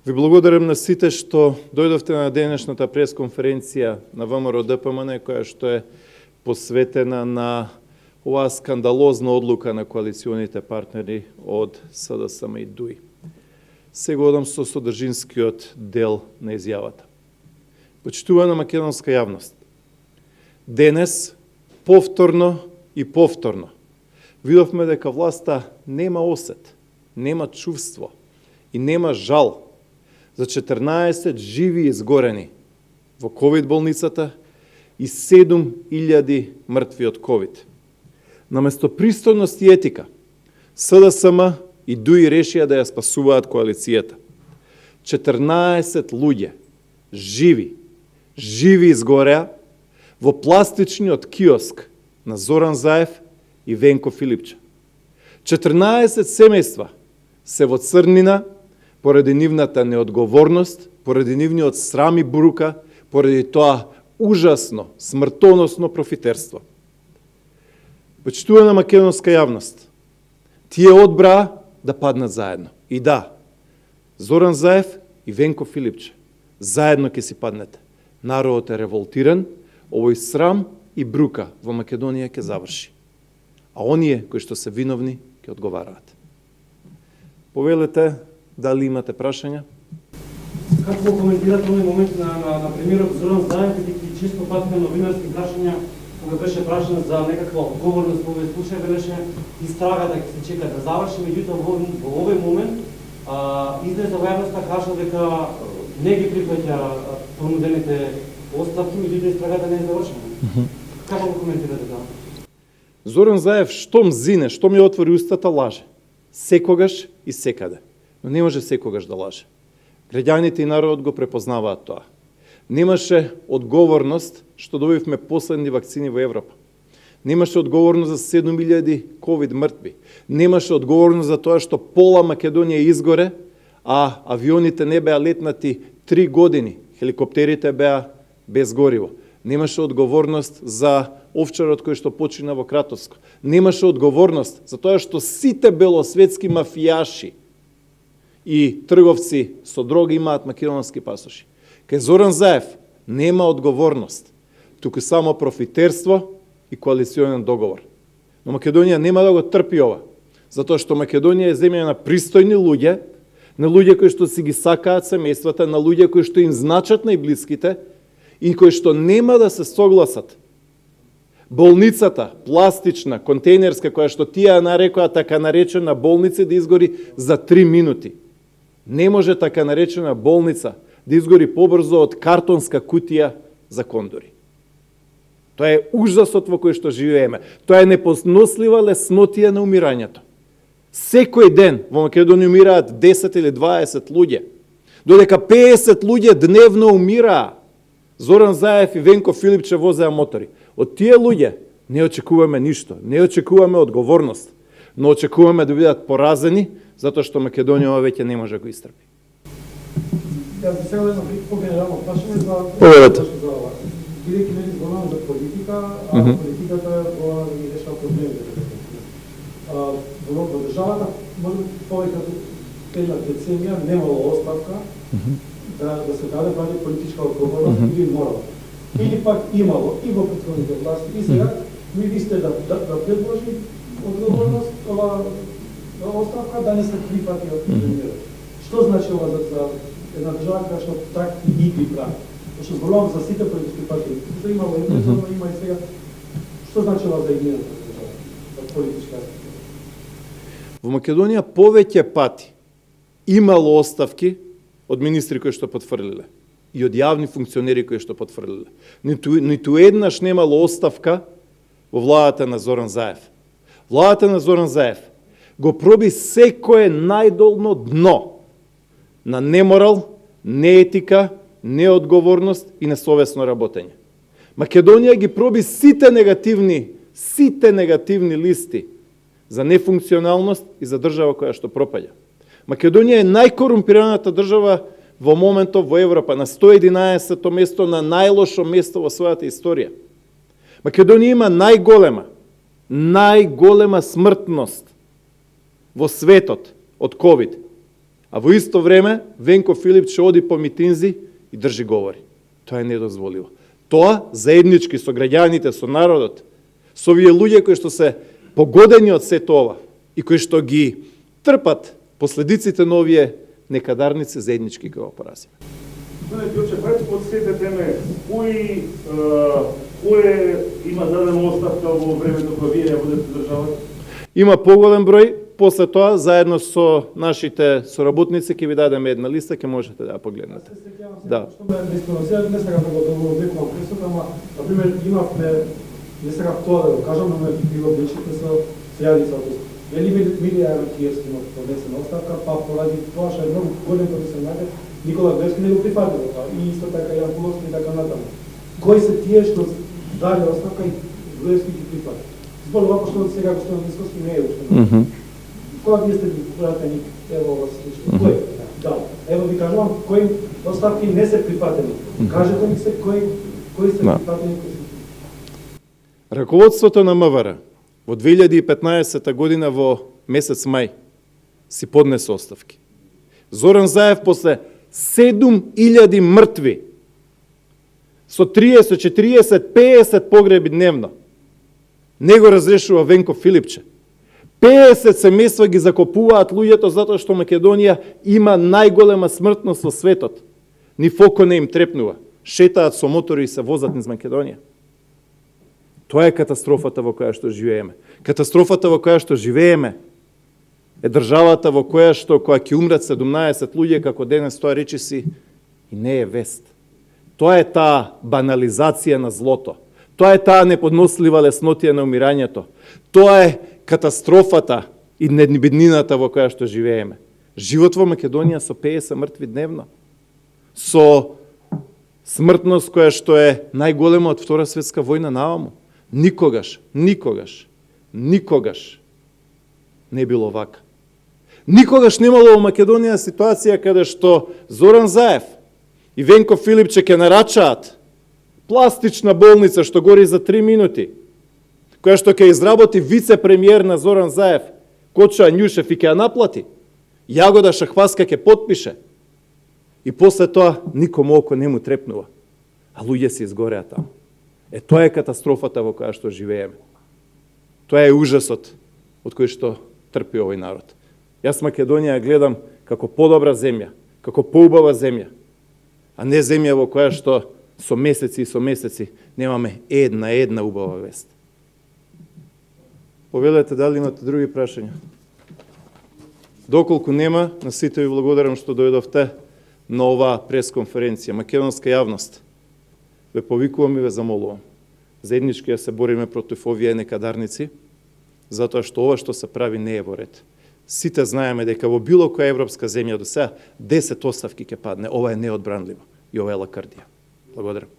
Ви благодарам на сите што дојдовте на денешната пресконференција на ВМРО ДПМН, која што е посветена на оваа скандалозна одлука на коалиционите партнери од СДСМ и ДУИ. Сега одам со содржинскиот дел на изјавата. Почитувана македонска јавност, денес повторно и повторно видовме дека власта нема осет, нема чувство и нема жал за 14 живи изгорени во ковид болницата и 7.000 мртви од ковид. Наместо пристойност и етика, СДСМ и ДУИ решија да ја спасуваат коалицијата. 14 луѓе, живи изгореа во пластичниот киоск на Зоран Заев и Венко Филипче. 14 семејства се во црнина поради нивната неодговорност, поради нивниот срам и бурука, поради тоа ужасно, смртоносно профитерство. Почитувана македонска јавност, тие одбраа да паднат заедно. И да, Зоран Заев и Венко Филипче, заедно ќе си паднете. Народот е револтиран, овој срам и брука во Македонија ќе заврши. А оние кои што се виновни ќе одговараат. Повелете, дали имате прашања? Како го коментирате овој момент на премиерот Зоран Заев, бидејќи често пати новинарски прашања, кога беше прашан за некаква одговорност во овој случај, велеше истрагата ќе се чека да заврши, меѓутоа во овој момент излезе во јавноста, кажа дека не ги прифаќа понудените оставки, меѓутоа истрагата не е завршена. Како го коментирате тоа? Зоран Заев штом зине, што ми отвори устата, лаже. Секогаш и секаде. Но не може секогаш да лаже. Граѓаните и народот го препознаваат тоа. Немаше одговорност што добивме последни вакцини во Европа. Немаше одговорност за 7.000 ковид мртви. Немаше одговорност за тоа што пола Македонија изгоре, а авионите не беа летнати 3 години. Хеликоптерите беа без гориво. Немаше одговорност за овчарот кој што почина во Кратовско. Немаше одговорност за тоа што сите белосветски мафијаши и трговци со дроги имаат македонски пасоши. Кај Зоран Заев нема одговорност, туку само профитерство и коалиционен договор. Но Македонија нема да го трпи ова, затоа што Македонија е земја на пристојни луѓе, на луѓе кои што си ги сакаат семејствата, на луѓе кои што им значат најблиските и кои што нема да се согласат болницата, пластична, контейнерска, која што тие нарекоа така наречена болница, да изгори за 3 минути. Не може така наречена болница да изгори побрзо од картонска кутија за кондори. Тоа е ужасот во кој што живееме. Тоа е непонослива леснотија на умирањето. Секој ден во Македонија умираат 10 или 20 луѓе. Додека 50 луѓе дневно умираа. Зоран Заев и Венко Филипче возеа мотори. Од тие луѓе не очекуваме ништо, не очекуваме одговорност, но очекуваме да бидат поразени, затоа што Македонија веќе не може да го истрпи. Јас би сега едно по-генерално прашање за бидејќи не зборувам за политика, а политиката е тоа да ги решава проблемите. Во државата може повеќе од една деценија немало оставка да се даде барем политичка одговорност или морал. Или пак имало и во претходните власти. И сега ви сте да предложи одговорност, ова оставка да не се прифати од премиерот. Што значи ова за една држава која што так и ги прави? Што зборувам за сите политички партии. Што имало има и сега. Што значи ова за едината држава, за политичка? Во Македонија повеќе пати имало оставки од министри кои што потврлиле и од јавни функционери кои што потврлиле. Ниту еднаш немало оставка во владата на Зоран Заев. Владата на Зоран Заев го проби секое најдолно дно на неморал, неетика, неодговорност и несовесно работење. Македонија ги проби сите негативни листи за нефункционалност и за држава која што пропаѓа. Македонија е најкорумпираната држава во моментов во Европа, на 111-то место, на најлошо место во својата историја. Македонија има најголема смртност во светот од ковид. А во исто време Венко Филипче оди по митинзи и држи говори. Тоа е недозволиво. Тоа заеднички со граѓаните, со народот, со овие луѓе кои што се погодени од се тоа и кои што ги трпат последиците на овие некадарници заеднички го поразиме. Gospodine Ključe, пред подсетете ме, кој има дадена оставка во времето кога вие не будете државата? Има поголем број, после тоа заедно со нашите соработници ќе ви дадеме една листа, ќе можете да ја погледнете. Да. Што ме диспоносира, не сакам да го векувам пресот, ама, например, имавме, не сакам тоа да го кажам, но ме било бличите со сјадицата. Милија Киевски има поднесена оставка, па поради тоа што е многу голем професионален, Никола Глевски не го прифатил тоа, и исто така Јан Пуловски и така натаму. Кои се тие што даде оставка и Глевски ги прифати? Збор овако што сега господин Мисковски не е уште. Кога вие сте пратени, ево ова случај, кој? Да, ево ви кажувам, кои оставки не се прифатени. Кажете ми се кои се прифатени, кои се... Раководството на МВР во 2015 година во месец мај си поднесе оставки. Зоран Заев после 7000 мртви со 30, 40, 50 погреби дневно не го разрешува Венко Филипче. 50 семејства ги закопуваат луѓето затоа што Македонија има најголема смртност во светот. Ни фоко не им трепнува. Шетаат со мотори и се возат низ Македонија. Тоа е катастрофата во која што живееме. Катастрофата во која што живееме е државата во која што која ќе умрат 17 луѓе како денес тоа речиси и не е вест. Тоа е таа банализација на злото. Тоа е таа неподнослива леснотија на умирањето. Тоа е катастрофата и недбеднината во која што живееме. Живот во Македонија со 50 мртви дневно. Со смртност која што е најголема од Втора светска војна нааму. Никогаш не било вака. Никогаш немало во Македонија ситуација каде што Зоран Заев и Венко Филипче ќе нарачаат пластична болница што гори за 3 минути, која што ќе изработи вице-премиер на Зоран Заев, Коча Њушев, и ќе ја наплати. Јагода Шахваска ќе подпише. И после тоа никому око не му трепнува. А луѓе се изгореа таму. Тоа е катастрофата во која што живееме. Тоа е ужасот од кој што трпи овој народ. Јас Македонија гледам како подобра земја, како поубава земја, а не земја во која што со месеци немаме една убава вест. Повелете дали имате други прашања? Доколку нема, на сите ви благодарам што дојдовте на оваа пресконференција. Македонска јавност, ве повикувам и ве замолувам. Заеднички ја се бориме против овие некадарници, затоа што ова што се прави не е во ред. Сите знаеме дека во било која европска земја до сега 10 оставки ќе падне. Ова е неодбранливо и ова е лакардија. Благодарам.